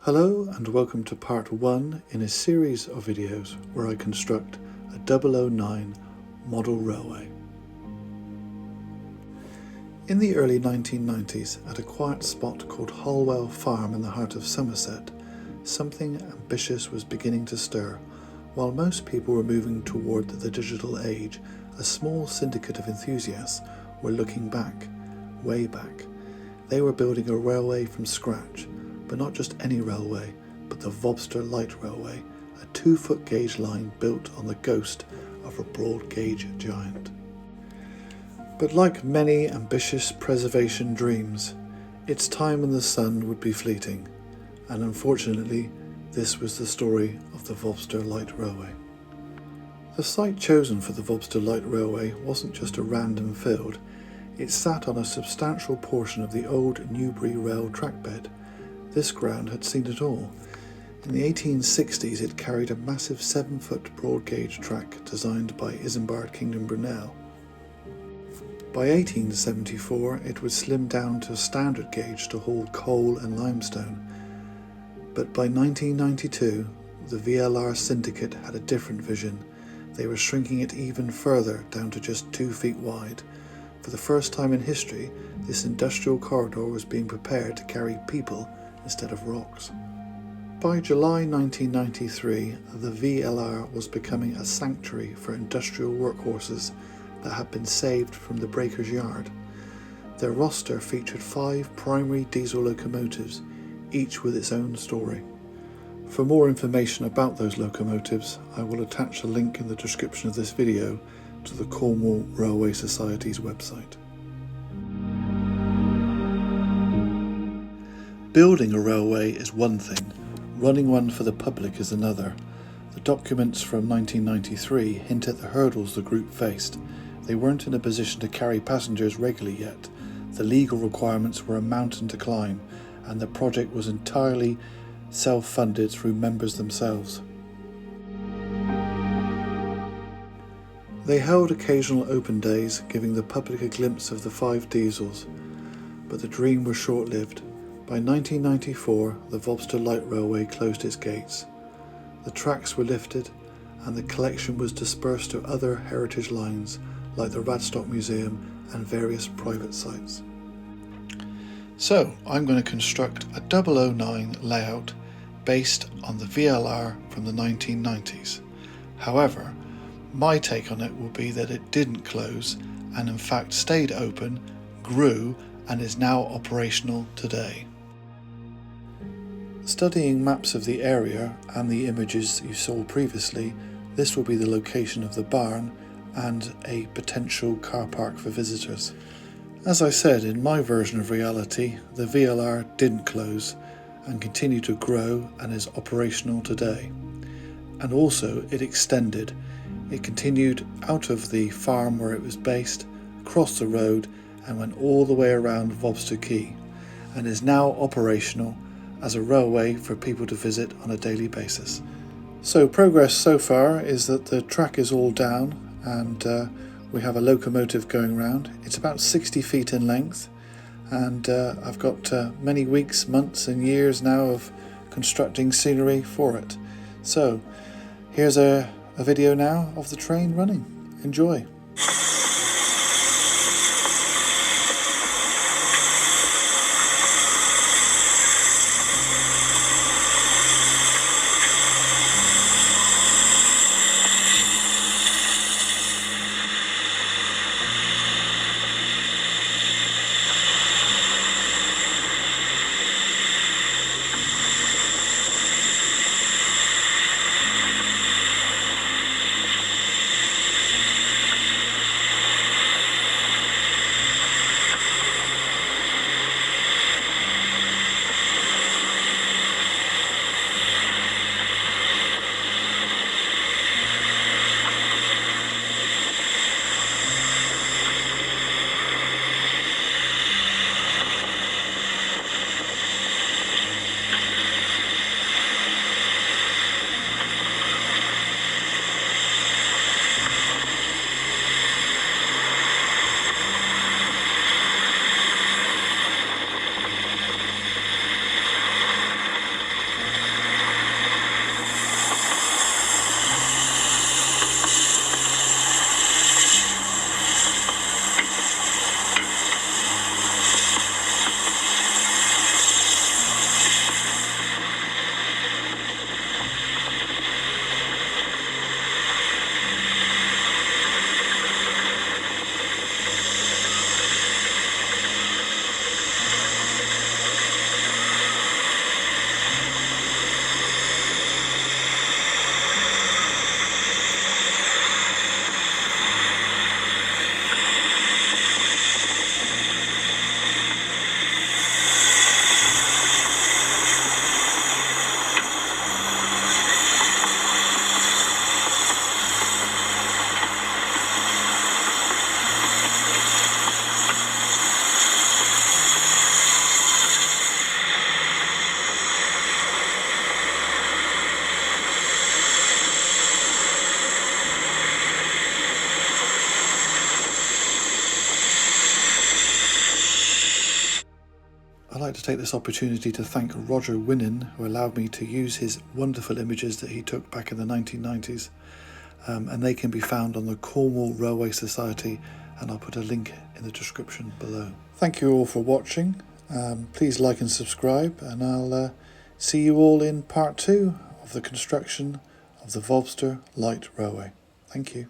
Hello and welcome to part 1 in a series of videos where I construct a 009 model railway. In the early 1990s, at a quiet spot called Holwell Farm in the heart of Somerset, something ambitious was beginning to stir. While most people were moving toward the digital age, a small syndicate of enthusiasts were looking back, way back. They were building a railway from scratch, but not just any railway, but the Vobster Light Railway, a 2-foot gauge line built on the ghost of a broad gauge giant. But like many ambitious preservation dreams, its time in the sun would be fleeting, and unfortunately, this was the story of the Vobster Light Railway. The site chosen for the Vobster Light Railway wasn't just a random field, it sat on a substantial portion of the old Newbury rail trackbed. This ground had seen it all. In the 1860s it carried a massive 7-foot broad gauge track designed by Isambard Kingdom Brunel. By 1874 it was slimmed down to a standard gauge to haul coal and limestone. But by 1992 the VLR syndicate had a different vision. They were shrinking it even further down to just 2 feet wide. For the first time in history, this industrial corridor was being prepared to carry people instead of rocks. By July 1993, the VLR was becoming a sanctuary for industrial workhorses that had been saved from the breaker's yard. Their roster featured 5 primary diesel locomotives, each with its own story. For more information about those locomotives, I will attach a link in the description of this video to the Cornwall Railway Society's website. Building a railway is one thing, running one for the public is another. The documents from 1993 hint at the hurdles the group faced. They weren't in a position to carry passengers regularly yet. The legal requirements were a mountain to climb, and the project was entirely self-funded through members themselves. They held occasional open days, giving the public a glimpse of the 5 diesels, but the dream was short-lived. By 1994, the Vobster Light Railway closed its gates. The tracks were lifted and the collection was dispersed to other heritage lines like the Radstock Museum and various private sites. So I'm going to construct a 009 layout based on the VLR from the 1990s. However, my take on it will be that it didn't close and in fact stayed open, grew and is now operational today. Studying maps of the area and the images you saw previously, this will be the location of the barn and a potential car park for visitors. As I said, in my version of reality, the VLR didn't close and continued to grow and is operational today. And also it extended. It continued out of the farm where it was based, across the road and went all the way around Vobster Quay and is now operational as a railway for people to visit on a daily basis. So progress so far is that the track is all down and we have a locomotive going round. It's about 60 feet in length and I've got many weeks, months and years now of constructing scenery for it. So here's a video now of the train running. Enjoy. I'd like to take this opportunity to thank Roger Winnin, who allowed me to use his wonderful images that he took back in the 1990s, and they can be found on the Cornwall Railway Society, and I'll put a link in the description below. Thank you all for watching. Please like and subscribe, and I'll see you all in part 2 of the construction of the Vobster Light Railway. Thank you.